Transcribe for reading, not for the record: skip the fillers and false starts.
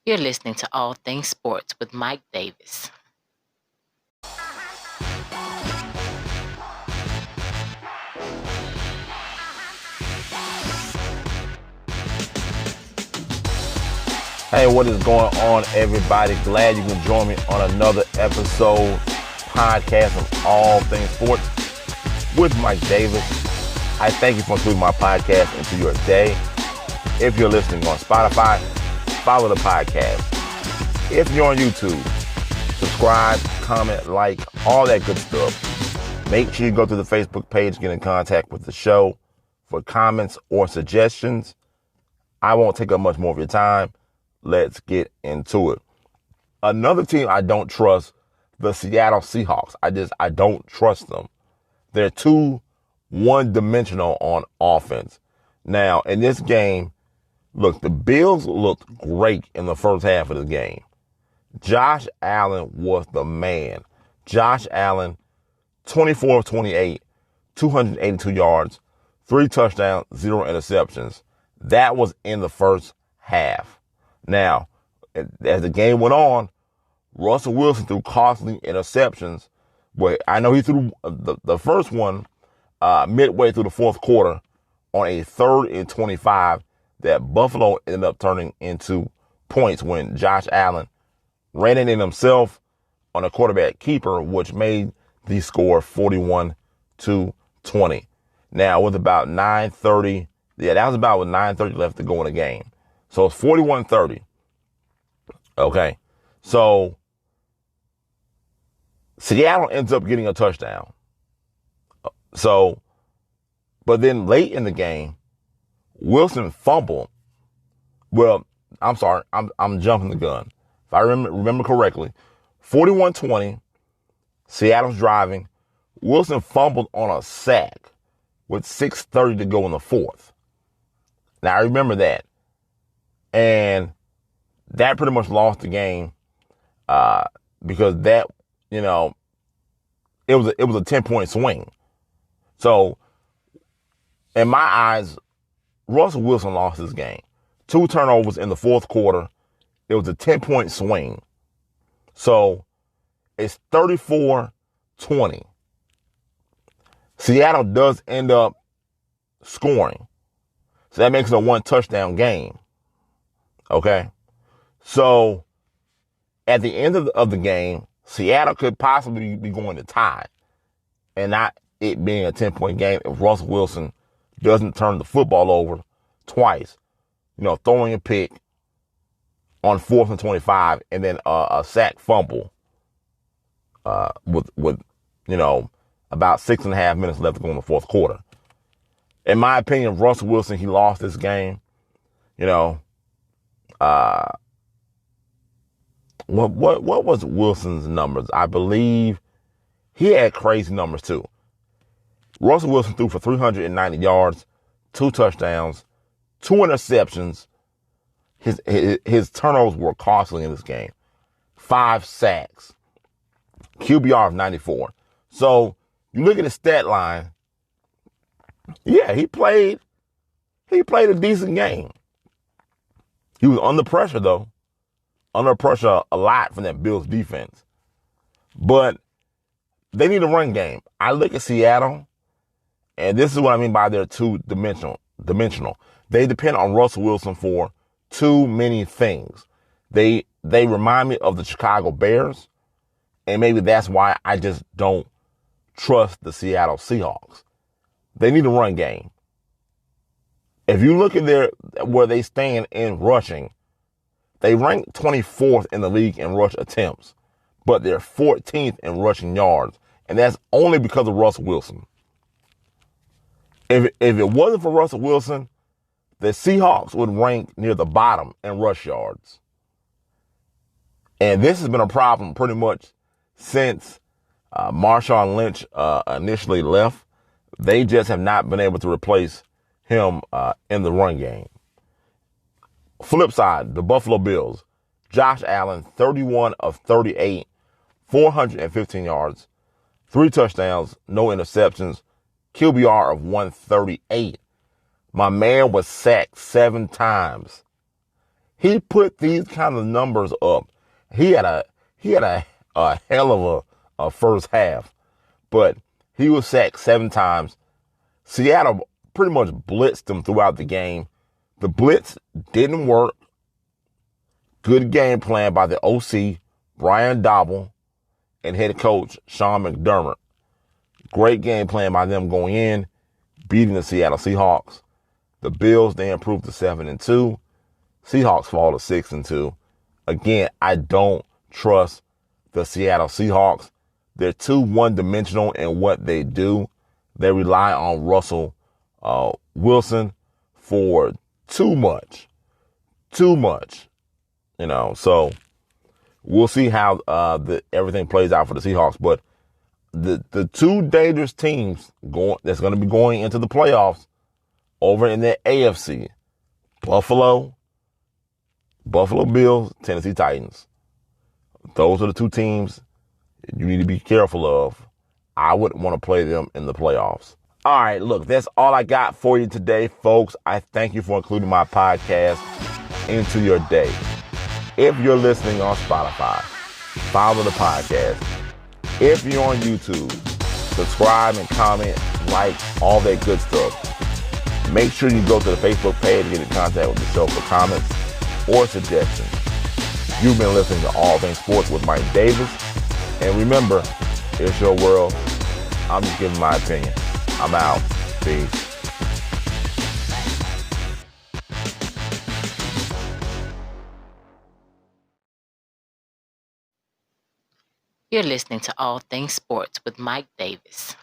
You're listening to All Things Sports with Mike Davis. Hey, what is going on, everybody? Glad you can join me on another episode podcast of All Things Sports with Mike Davis. I thank you for including my podcast into your day. If you're listening on Spotify, follow the podcast. If you're on YouTube, subscribe, comment, like, all that good stuff. Make sure you go to the Facebook page, get in contact with the show for comments or suggestions. I won't take up much more of your time. Let's get into it. Another team I don't trust, the Seattle Seahawks. I don't trust them. They're too one-dimensional on offense. Now, in this game, look, the Bills looked great in the first half of the game. Josh Allen was the man. Josh Allen, 24 of 28, 282 yards, 3 touchdowns, 0 interceptions. That was in the first half. Now, as the game went on, Russell Wilson threw costly interceptions. But I know he threw the first one midway through the fourth quarter on a 3rd and 25 that Buffalo ended up turning into points when Josh Allen ran it in himself on a quarterback keeper, which made the score 41-20. Now, with about 9:30, that was about with 9:30 left to go in the game. So it's 41-30. Okay. So Seattle ends up getting a touchdown. So, but then late in the game, Wilson fumbled. Well, I'm sorry. I'm jumping the gun. If I remember correctly, 41-20, Seattle's driving. Wilson fumbled on a sack with 6:30 to go in the fourth. Now, I remember that. And that pretty much lost the game because that, it was a 10-point swing. So, in my eyes, Russell Wilson lost this game. 2 turnovers in the fourth quarter. It was a 10-point swing. So, it's 34-20. Seattle does end up scoring. So, that makes it a 1-touchdown game. Okay? So, at the end of the game, Seattle could possibly be going to tie. And not it being a 10-point game if Russell Wilson doesn't turn the football over twice. Throwing a pick on 4th and 25 and then a sack fumble with about 6.5 minutes left to go in the fourth quarter. In my opinion, Russell Wilson, he lost this game. What was Wilson's numbers? I believe he had crazy numbers too. Russell Wilson threw for 390 yards, 2 touchdowns, 2 interceptions. His turnovers were costly in this game. 5 sacks. QBR of 94. So you look at his stat line. Yeah, he played a decent game. He was under pressure though. Under pressure a lot from that Bills defense. But they need a run game. I look at Seattle, and this is what I mean by they're two-dimensional. They depend on Russell Wilson for too many things. They remind me of the Chicago Bears, and maybe that's why I just don't trust the Seattle Seahawks. They need a run game. If you look at where they stand in rushing, they rank 24th in the league in rush attempts, but they're 14th in rushing yards, and that's only because of Russell Wilson. If it wasn't for Russell Wilson, the Seahawks would rank near the bottom in rush yards. And this has been a problem pretty much since Marshawn Lynch initially left. They just have not been able to replace him in the run game. Flip side, the Buffalo Bills. Josh Allen, 31 of 38, 415 yards, 3 touchdowns, no interceptions, QBR of 138. My man was sacked 7 times. He put these kind of numbers up. He had a hell of a first half, but he was sacked 7 times. Seattle pretty much blitzed them throughout the game. The blitz didn't work. Good game plan by the OC, Brian Dabble, and head coach Sean McDermott. Great game plan by them going in, beating the Seattle Seahawks. The Bills, they improved to 7-2. Seahawks fall to 6-2. Again, I don't trust the Seattle Seahawks. They're too one-dimensional in what they do. They rely on Russell Wilson for too much. So we'll see how everything plays out for the Seahawks. But the two dangerous teams that's going to be going into the playoffs over in the AFC, Buffalo Bills, Tennessee Titans. Those are the two teams you need to be careful of. I wouldn't want to play them in the playoffs. All right, look, that's all I got for you today, folks. I thank you for including my podcast into your day. If you're listening on Spotify, follow the podcast. If you're on YouTube, subscribe and comment, like, all that good stuff. Make sure you go to the Facebook page and get in contact with the show for comments or suggestions. You've been listening to All Things Sports with Mike Davis. And remember, it's your world. I'm just giving my opinion. I'm out. Peace. You're listening to All Things Sports with Mike Davis.